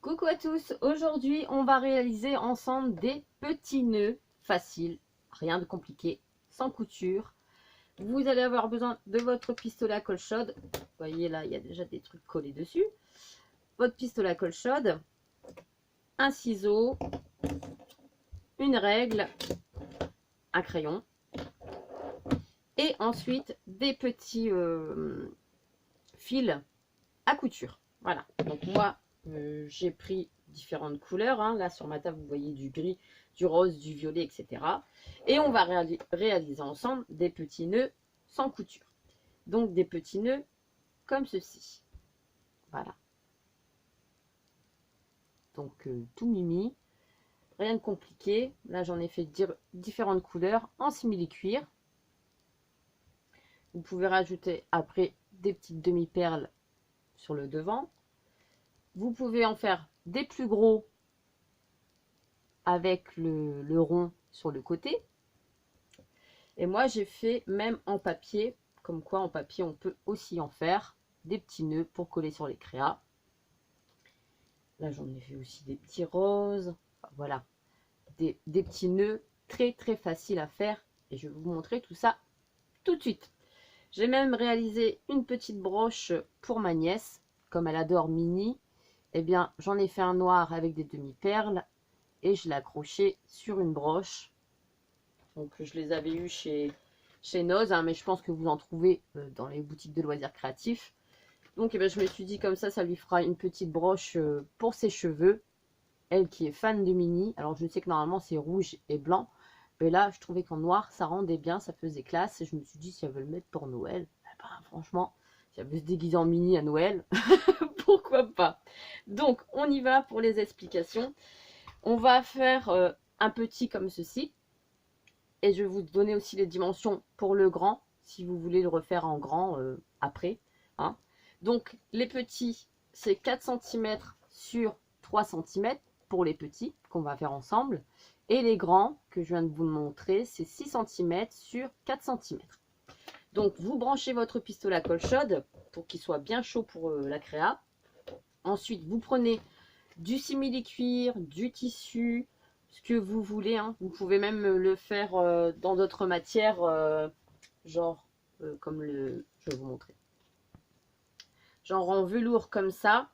Coucou à tous, aujourd'hui on va réaliser ensemble des petits nœuds faciles, rien de compliqué, sans couture. Vous allez avoir besoin de votre pistolet à colle chaude, vous voyez là il y a déjà des trucs collés dessus, votre pistolet à colle chaude, un ciseau, une règle, un crayon et ensuite des petits fils à couture. Voilà, donc moi j'ai pris différentes couleurs, hein. Là sur ma table vous voyez du gris, du rose, du violet, etc. Et on va réaliser ensemble des petits nœuds sans couture. Donc des petits nœuds comme ceci. Voilà. Donc tout mimi, rien de compliqué. Là j'en ai fait différentes couleurs en simili-cuir. Vous pouvez rajouter après des petites demi-perles sur le devant. Vous pouvez en faire des plus gros avec le rond sur le côté. Et moi j'ai fait même en papier, comme quoi en papier on peut aussi en faire des petits nœuds pour coller sur les créas. Là j'en ai fait aussi des petits roses, enfin, voilà, des petits nœuds très faciles à faire et je vais vous montrer tout ça tout de suite. J'ai même réalisé une petite broche pour ma nièce, comme elle adore Mini, et bien j'en ai fait un noir avec des demi-perles et je l'ai accroché sur une broche. Donc je les avais eu chez Noz, hein, mais je pense que vous en trouvez dans les boutiques de loisirs créatifs. Donc eh bien, je me suis dit comme ça lui fera une petite broche pour ses cheveux. Elle qui est fan de Mini, alors je sais que normalement c'est rouge et blanc, mais là je trouvais qu'en noir ça rendait bien, ça faisait classe, et je me suis dit si elle veut le mettre pour Noël, eh ben, franchement, si elle veut se déguiser en Mini à Noël, pourquoi pas. Donc on y va pour les explications. On va faire un petit comme ceci. Et je vais vous donner aussi les dimensions pour le grand, si vous voulez le refaire en grand après. Hein. Donc les petits, c'est 4 cm sur 3 cm pour les petits qu'on va faire ensemble. Et les grands, que je viens de vous le montrer, c'est 6 cm sur 4 cm. Donc vous branchez votre pistolet à colle chaude pour qu'il soit bien chaud pour la créa. Ensuite, vous prenez du simili-cuir, du tissu, ce que vous voulez, hein. Vous pouvez même le faire dans d'autres matières, genre comme le... Je vais vous montrer. Genre en velours comme ça,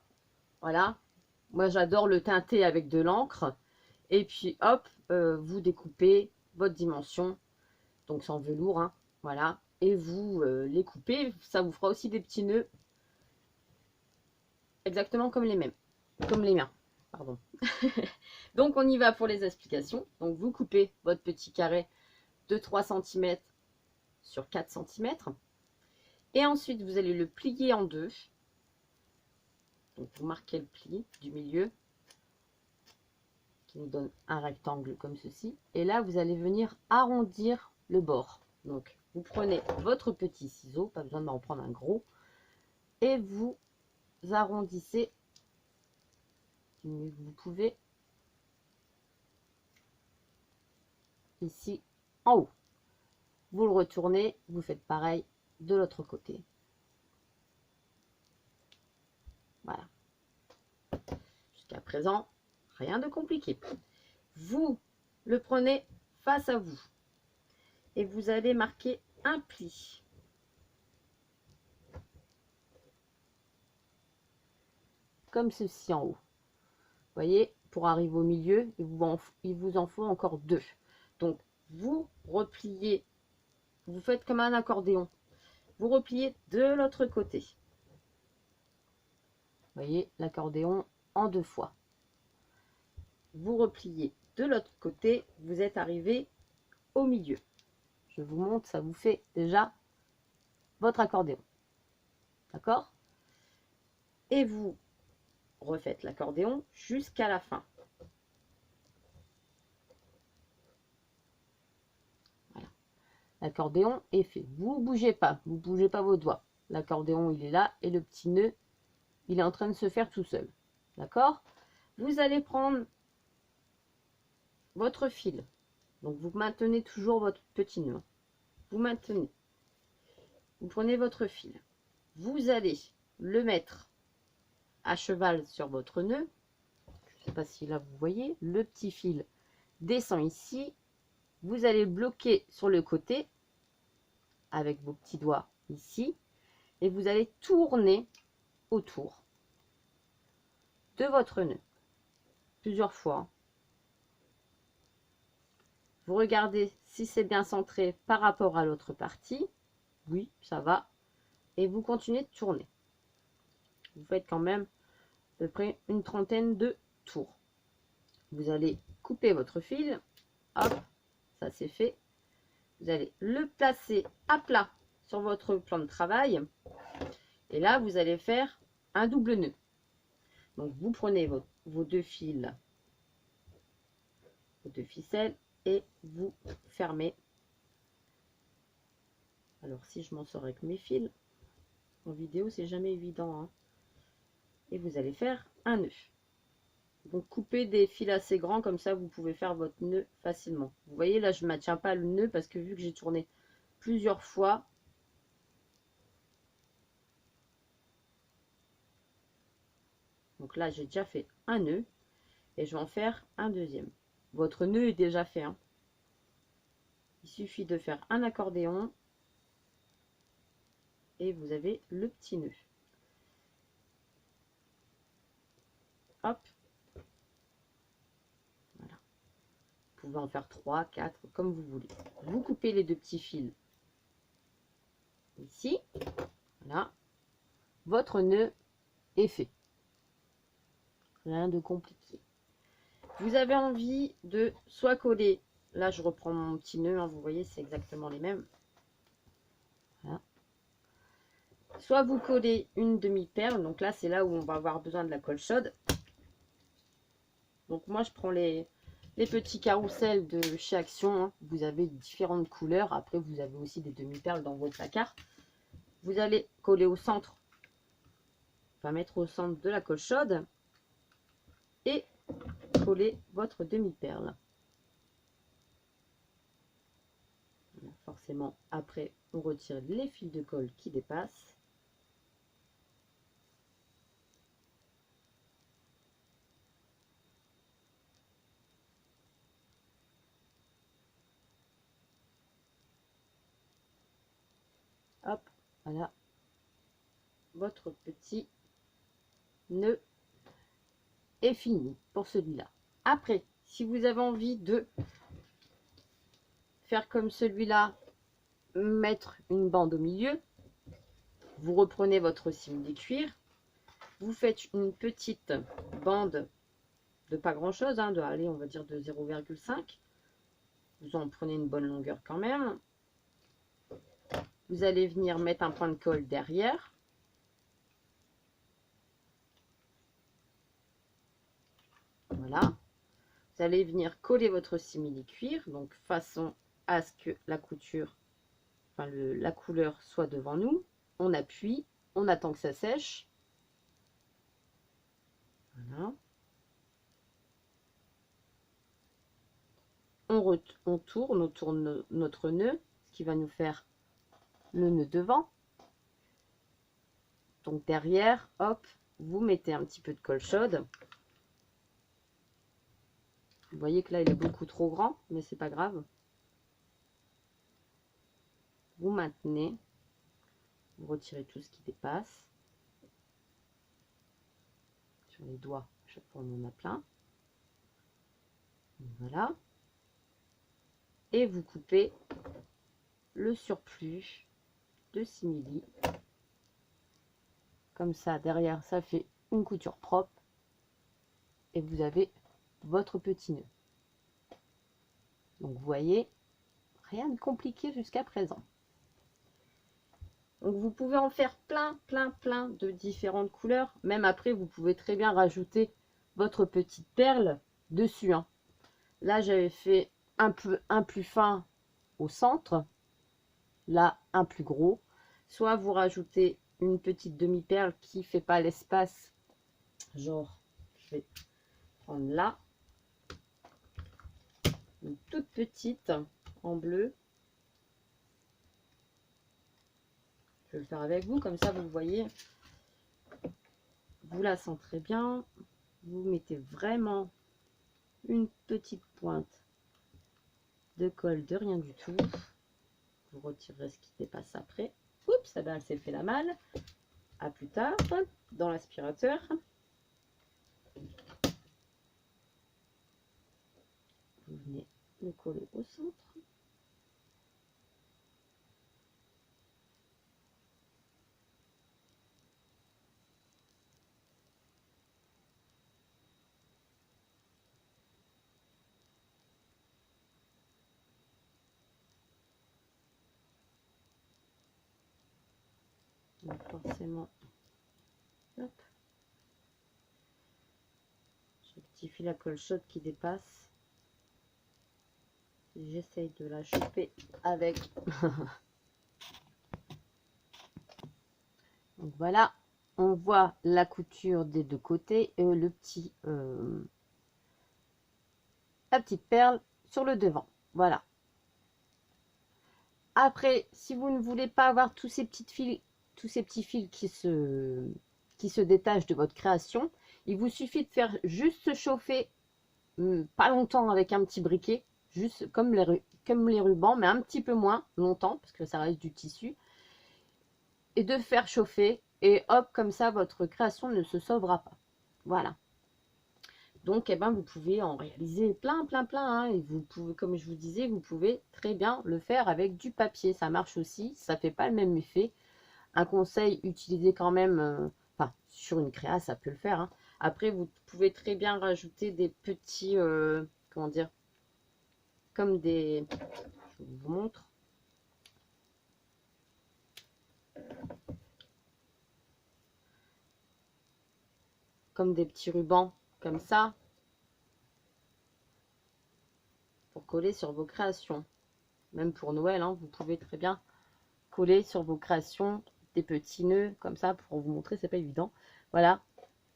voilà. Moi j'adore le teinter avec de l'encre. Et puis hop, vous découpez votre dimension. Donc c'est en velours, hein, voilà. Et vous les coupez, ça vous fera aussi des petits nœuds. Exactement comme les mêmes, comme les miens, pardon. Donc on y va pour les explications. Donc vous coupez votre petit carré de 3 cm sur 4 cm. Et ensuite vous allez le plier en deux. Donc vous marquez le pli du milieu qui nous donne un rectangle comme ceci. Et là vous allez venir arrondir le bord. Donc vous prenez votre petit ciseau, pas besoin d'en prendre un gros, et vous arrondissez du mieux que vous pouvez ici en haut. Vous le retournez, vous faites pareil de l'autre côté. Voilà. Jusqu'à présent, rien de compliqué. Vous le prenez face à vous et vous allez marquer un pli. Comme ceci en haut. Vous voyez, pour arriver au milieu, il vous en faut encore deux. Donc, vous repliez, vous faites comme un accordéon. Vous repliez de l'autre côté. Vous voyez, l'accordéon en deux fois. Vous repliez de l'autre côté, vous êtes arrivé au milieu. Je vous montre, ça vous fait déjà votre accordéon. D'accord? Et vous refaites l'accordéon jusqu'à la fin. Voilà. L'accordéon est fait. Vous ne bougez pas vos doigts. L'accordéon, il est là et le petit nœud, il est en train de se faire tout seul. D'accord? Vous allez prendre votre fil. Donc, vous maintenez toujours votre petit nœud. Vous maintenez. Vous prenez votre fil. Vous allez le mettre à cheval sur votre nœud je sais pas si là vous voyez, le petit fil descend ici, vous allez le bloquer sur le côté avec vos petits doigts ici et vous allez tourner autour de votre nœud plusieurs fois. Vous regardez si c'est bien centré par rapport à l'autre partie. Oui, ça va. Et vous continuez de tourner. Vous faites quand même à peu près une trentaine de tours. Vous allez couper votre fil. Hop, ça c'est fait. Vous allez le placer à plat sur votre plan de travail. Et là, vous allez faire un double nœud. Donc, vous prenez vos deux fils, vos deux ficelles, et vous fermez. Alors, si je m'en sors avec mes fils, en vidéo, c'est jamais évident, hein. Et vous allez faire un nœud. Donc, coupez des fils assez grands, comme ça, vous pouvez faire votre nœud facilement. Vous voyez, là, je ne maintiens pas le nœud parce que vu que j'ai tourné plusieurs fois, donc là, j'ai déjà fait un nœud et je vais en faire un deuxième. Votre nœud est déjà fait, hein. Il suffit de faire un accordéon et vous avez le petit nœud. Hop. Voilà. Vous pouvez en faire 3, 4, comme vous voulez. Vous coupez les deux petits fils ici. Voilà. Votre nœud est fait. Rien de compliqué. Vous avez envie de soit coller, là je reprends mon petit nœud, hein, vous voyez c'est exactement les mêmes. Voilà. Soit vous collez une demi-perle, donc là c'est là où on va avoir besoin de la colle chaude. Donc moi je prends les petits carousels de chez Action, hein. Vous avez différentes couleurs, après vous avez aussi des demi-perles dans vos placards. Vous allez coller au centre, on va mettre au centre de la colle chaude et coller votre demi-perle. Forcément après on retire les fils de colle qui dépassent. Hop, voilà votre petit nœud est fini pour celui-là. Après, si vous avez envie de faire comme celui-là, mettre une bande au milieu, vous reprenez votre simili-cuir, vous faites une petite bande de pas grand chose, hein, allez, on va dire de 0,5. Vous en prenez une bonne longueur quand même. Vous allez venir mettre un point de colle derrière. Voilà. Vous allez venir coller votre simili-cuir, donc façon à ce que la couture, enfin la couleur soit devant nous. On appuie, on attend que ça sèche. Voilà. On tourne notre nœud, ce qui va nous faire le nœud devant. Donc derrière, hop, vous mettez un petit peu de colle chaude. Vous voyez que là, il est beaucoup trop grand, mais c'est pas grave. Vous maintenez, vous retirez tout ce qui dépasse. Sur les doigts, chaque fois on en a plein. Voilà. Et vous coupez le surplus de simili. Comme ça, derrière, ça fait une couture propre. Et vous avez votre petit nœud. Donc vous voyez, rien de compliqué jusqu'à présent. Donc vous pouvez en faire plein de différentes couleurs. Même après, vous pouvez très bien rajouter votre petite perle dessus, hein. Là, j'avais fait un plus fin au centre. Là, un plus gros. Soit vous rajoutez une petite demi-perle qui ne fait pas l'espace. Genre, je vais prendre là. Une toute petite en bleu. Je vais le faire avec vous, comme ça vous voyez. Vous la centrez bien. vous mettez vraiment une petite pointe de colle de rien du tout. Vous retirerez ce qui dépasse après. Oups, elle s'est fait la malle. À plus tard, dans l'aspirateur. Vous venez le coller au centre. Donc forcément, hop, j'ai le petit fil à colle chaude qui dépasse. J'essaye de la choper avec. Donc voilà, on voit la couture des deux côtés et le petit, la petite perle sur le devant. Voilà. Après, si vous ne voulez pas avoir tous ces petits fils qui se détachent de votre création, il vous suffit de faire juste chauffer pas longtemps avec un petit briquet, juste comme les rubans, mais un petit peu moins longtemps, parce que ça reste du tissu, et de faire chauffer, et hop, comme ça, votre création ne se sauvera pas. Voilà. Donc, eh ben, vous pouvez en réaliser plein, hein, et vous pouvez, comme je vous disais, vous pouvez très bien le faire avec du papier. Ça marche aussi, ça fait pas le même effet. Un conseil, utilisez quand même, enfin, sur une créa, ça peut le faire. Hein. Après, vous pouvez très bien rajouter des petits, comment dire, comme des, je vous montre. Comme des petits rubans, comme ça, pour coller sur vos créations. Même pour Noël, hein, vous pouvez très bien coller sur vos créations des petits nœuds, comme ça, pour vous montrer, c'est pas évident. Voilà.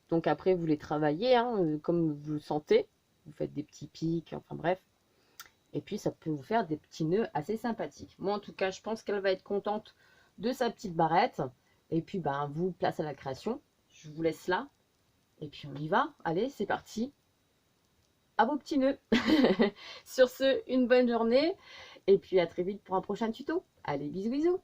Donc après, vous les travaillez, hein, comme vous le sentez. Vous faites des petits pics, enfin bref. Et puis, ça peut vous faire des petits nœuds assez sympathiques. Moi, en tout cas, je pense qu'elle va être contente de sa petite barrette. Et puis, ben, vous, place à la création. Je vous laisse là. Et puis, on y va. Allez, c'est parti. À vos petits nœuds. Sur ce, une bonne journée. Et puis, à très vite pour un prochain tuto. Allez, bisous, bisous.